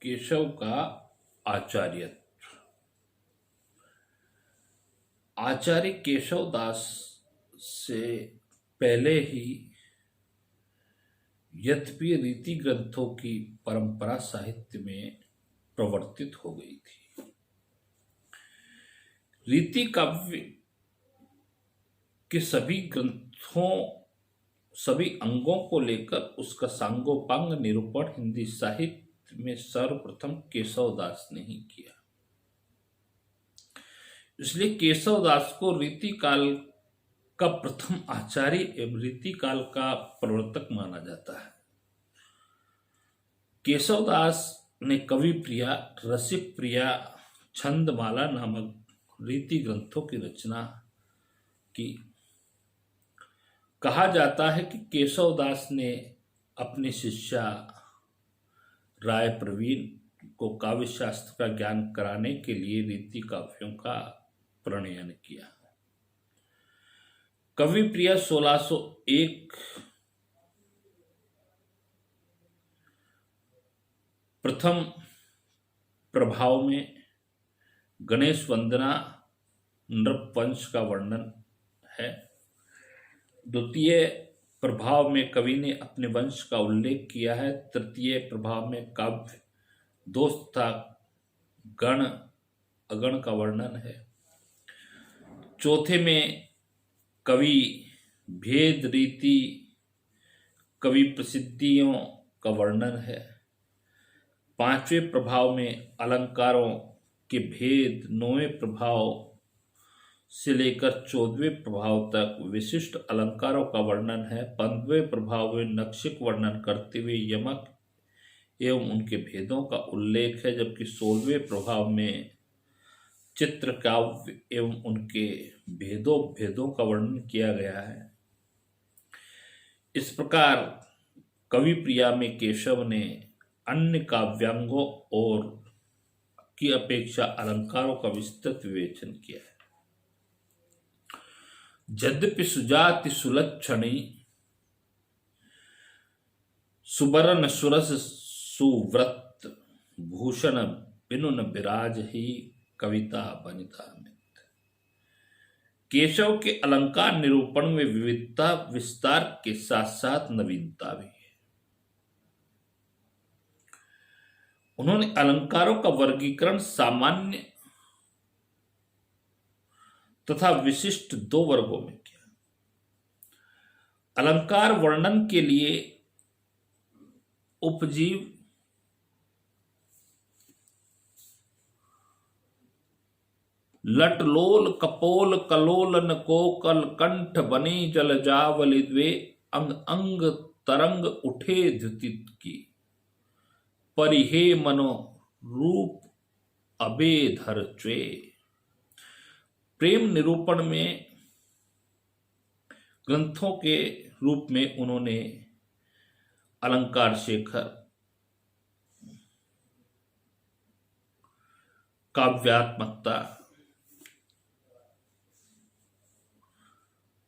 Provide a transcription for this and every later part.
केशव का आचार्यत्व। आचार्य केशव दास से पहले ही यद्यपि रीति ग्रंथों की परंपरा साहित्य में प्रवर्तित हो गई थी। रीति काव्य के सभी ग्रंथों, सभी अंगों को लेकर उसका सांगोपांग निरूपण हिंदी साहित्य में सर्वप्रथम केशव दास ने ही किया। इसलिए केशव दास को रीति काल का प्रथम आचार्य एवं रीति काल का प्रवर्तक माना जाता है। केशव दास ने कवि प्रिया, रसिक प्रिया, छंदमाला नामक रीति ग्रंथों की रचना की। कहा जाता है कि केशव दास ने अपनी शिष्या राय प्रवीण को काव्य शास्त्र का ज्ञान कराने के लिए रीति काव्यों का प्रणयन किया। कवि प्रिया 1601 प्रथम प्रभाव में गणेश वंदना नृप वंश का वर्णन है। द्वितीय प्रभाव में कवि ने अपने वंश का उल्लेख किया है। तृतीय प्रभाव में काव्य दोष तथा गण अगण का वर्णन है। चौथे में कवि भेद रीति कवि प्रसिद्धियों का वर्णन है। पांचवें प्रभाव में अलंकारों के भेद, नौवें प्रभाव से लेकर 14वें प्रभाव तक विशिष्ट अलंकारों का वर्णन है। 15वें प्रभाव में नक्षिक वर्णन करते हुए यमक एवं उनके भेदों का उल्लेख है, जबकि 16वें प्रभाव में चित्र काव्य एवं उनके भेदों का वर्णन किया गया है। इस प्रकार कवि प्रिया में केशव ने अन्य काव्यांगों और की अपेक्षा अलंकारों का विस्तृत विवेचन किया है। यद्यपि सुजाति सुलक्षणी सुबरन सुरस सुव्रत भूषण बिनुन विराज ही कविता बनिता मित। केशव के अलंकार निरूपण में विविधता, विस्तार के साथ साथ नवीनता भी है। उन्होंने अलंकारों का वर्गीकरण सामान्य तथा विशिष्ट दो वर्गों में किया। अलंकार वर्णन के लिए उपजीव, लटलोल कपोल कलोलन कोकल कंठ बनी जल जावली द्वे अंग अंग तरंग उठे द्युतित की परिहे मनो रूप अबेधर च्वे। प्रेम निरूपण में ग्रंथों के रूप में उन्होंने अलंकार शेखर, काव्यात्मकता,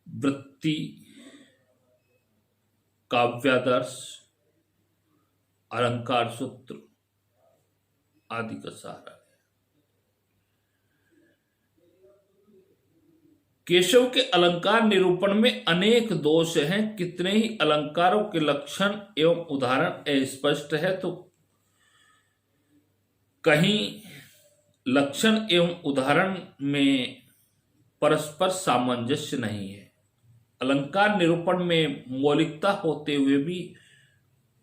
वृत्ति, काव्यादर्श, अलंकार सूत्र आदि का सहारा है। केशव के अलंकार निरूपण में अनेक दोष हैं। कितने ही अलंकारों के लक्षण एवं उदाहरण स्पष्ट है, तो कहीं लक्षण एवं उदाहरण में परस्पर सामंजस्य नहीं है। अलंकार निरूपण में मौलिकता होते हुए भी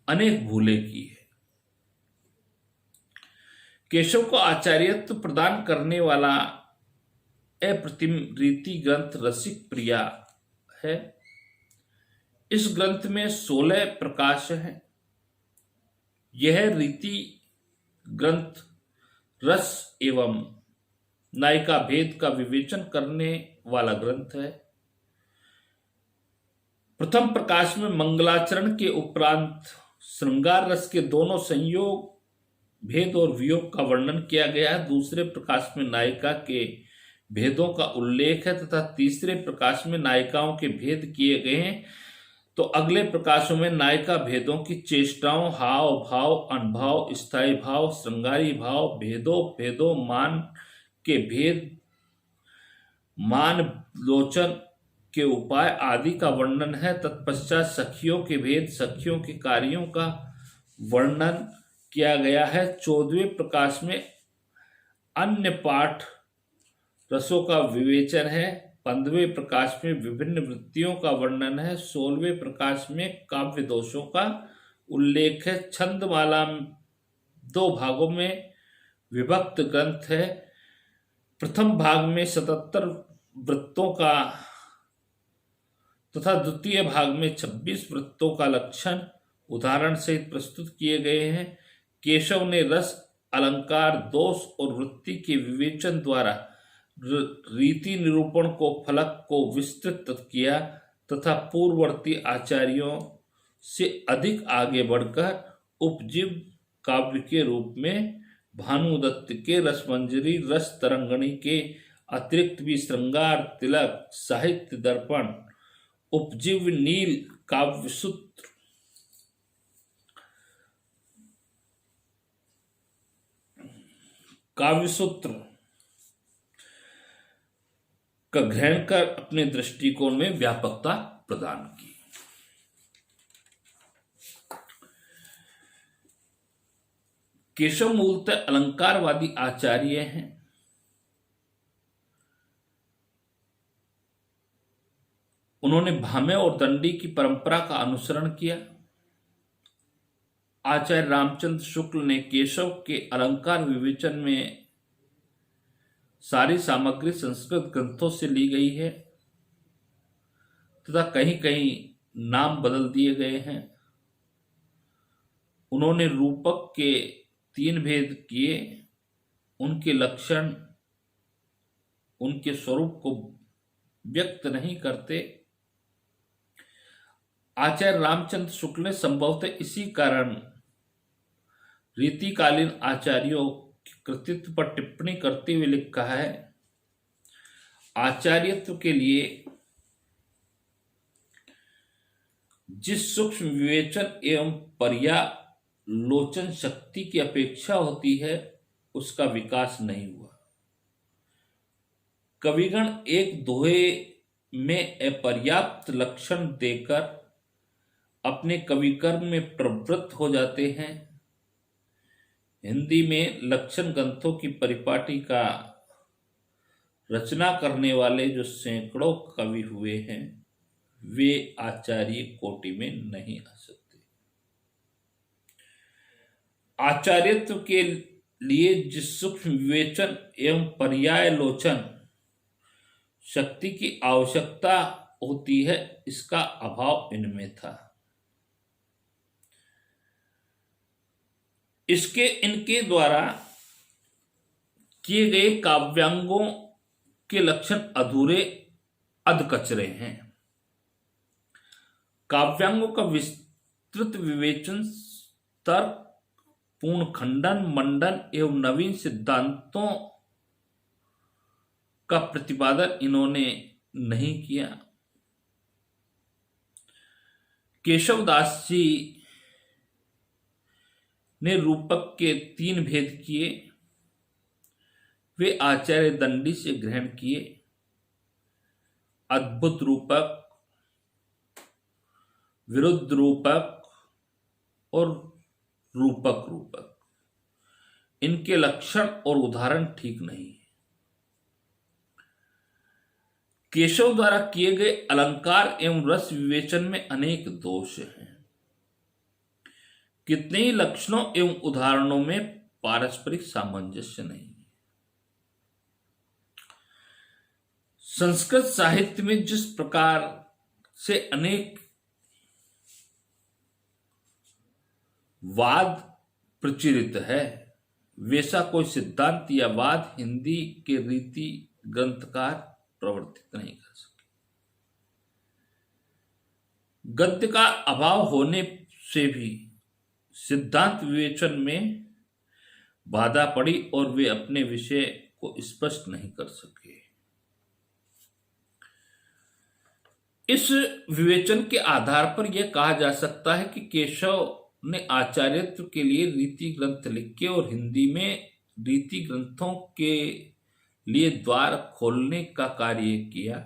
अनेक भूलें की है। केशव को आचार्यत्व प्रदान करने वाला अप्रतिम रीति ग्रंथ रसिक प्रिया है। इस ग्रंथ में 16 प्रकाश हैं। यह रीति ग्रंथ रस एवं नायिका भेद का विवेचन करने वाला ग्रंथ है। प्रथम प्रकाश में मंगलाचरण के उपरांत श्रृंगार रस के दोनों संयोग, भेद और वियोग का वर्णन किया गया है। दूसरे प्रकाश में नायिका के भेदों का उल्लेख है तथा तीसरे प्रकाश में नायिकाओं के भेद किए गए हैं तो अगले प्रकाशों में नायिका भेदों की चेष्टाओं, हाव भाव, अनभाव, स्थायी भाव, श्रृंगारी भाव, भेदों मान के भेद, मान लोचन के उपाय आदि का वर्णन है। तत्पश्चात सखियों के भेद, सखियों के कार्यों का वर्णन किया गया है। 14वें प्रकाश में अन्य पाठ रसों का विवेचन है। 15वें प्रकाश में विभिन्न वृत्तियों का वर्णन है। 16वें प्रकाश में काव्य दोषों का उल्लेख है। छंदमाला 2 भागों में विभक्त ग्रंथ है। प्रथम भाग में 77 वृत्तों का तथा द्वितीय भाग में 26 वृत्तों का लक्षण उदाहरण सहित प्रस्तुत किए गए हैं। केशव ने रस, अलंकार, दोष और वृत्ति के विवेचन द्वारा रीति निरूपण को, फलक को विस्तृत किया तथा पूर्ववर्ती आचार्यों से अधिक आगे बढ़कर उपजीव काव्य के रूप में भानुदत्त के रसमंजरी, रस तरंगणी के अतिरिक्त भी श्रृंगार तिलक, साहित्य दर्पण, उपजीव नील, काव्यसूत्र का ग्रहण कर अपने दृष्टिकोण में व्यापकता प्रदान की। केशव मूलतः अलंकारवादी आचार्य हैं। उन्होंने भामे और दंडी की परंपरा का अनुसरण किया। आचार्य रामचंद्र शुक्ल ने केशव के अलंकार विवेचन में सारी सामग्री संस्कृत ग्रंथों से ली गई है तथा कहीं कहीं नाम बदल दिए गए हैं। उन्होंने रूपक के 3 भेद किए, उनके लक्षण उनके स्वरूप को व्यक्त नहीं करते। आचार्य रामचंद्र शुक्ल ने संभवतः इसी कारण रीतिकालीन आचार्यों के कृतित्व पर टिप्पणी करते हुए लिखा है, आचार्यत्व के लिए जिस सूक्ष्म विवेचन एवं पर्यालोचन शक्ति की अपेक्षा होती है उसका विकास नहीं हुआ। कविगण एक दोहे में अपर्याप्त लक्षण देकर अपने कविकर्म में प्रवृत्त हो जाते हैं। हिंदी में लक्षण ग्रंथों की परिपाटी का रचना करने वाले जो सैकड़ों कवि हुए हैं वे आचार्य कोटि में नहीं आ सकते। आचार्यत्व के लिए जिस सूक्ष्म विवेचन एवं पर्यालोचन शक्ति की आवश्यकता होती है इसका अभाव इनमें था। इनके द्वारा किए गए काव्यांगों के लक्षण अधूरे अधकचरे हैं। काव्यांगों का विस्तृत विवेचन, तर्क, पूर्ण खंडन, मंडन एवं नवीन सिद्धांतों का प्रतिपादन इन्होंने नहीं किया। केशवदास जी ने रूपक के 3 भेद किए, वे आचार्य दंडी से ग्रहण किए। अद्भुत रूपक, विरुद्ध रूपक और रूपक इनके लक्षण और उदाहरण ठीक नहीं है। केशव द्वारा किए गए अलंकार एवं रस विवेचन में अनेक दोष हैं। कितने ही लक्षणों एवं उदाहरणों में पारस्परिक सामंजस्य नहीं है। संस्कृत साहित्य में जिस प्रकार से अनेक वाद प्रचलित है वैसा कोई सिद्धांत या वाद हिंदी के रीति ग्रंथकार प्रवर्तित नहीं कर सके। गद्य का अभाव होने से भी सिद्धांत विवेचन में बाधा पड़ी और वे अपने विषय को स्पष्ट नहीं कर सके। इस विवेचन के आधार पर यह कहा जा सकता है कि केशव ने आचार्यत्व के लिए रीति ग्रंथ लिखे और हिंदी में रीति ग्रंथों के लिए द्वार खोलने का कार्य किया,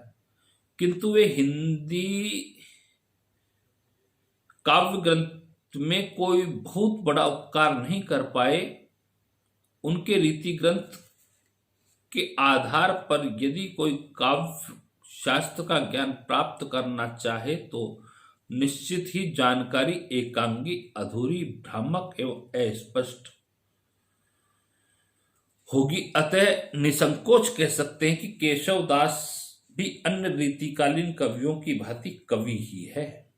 किंतु वे हिंदी काव्य ग्रंथ में कोई बहुत बड़ा उपकार नहीं कर पाए। उनके रीति ग्रंथ के आधार पर यदि कोई काव्य शास्त्र का ज्ञान प्राप्त करना चाहे तो निश्चित ही जानकारी एकांगी, अधूरी, भ्रामक एवं अस्पष्ट होगी। अतः निसंकोच कह सकते हैं कि केशव दास भी अन्य रीतिकालीन कवियों की भांति कवि ही है।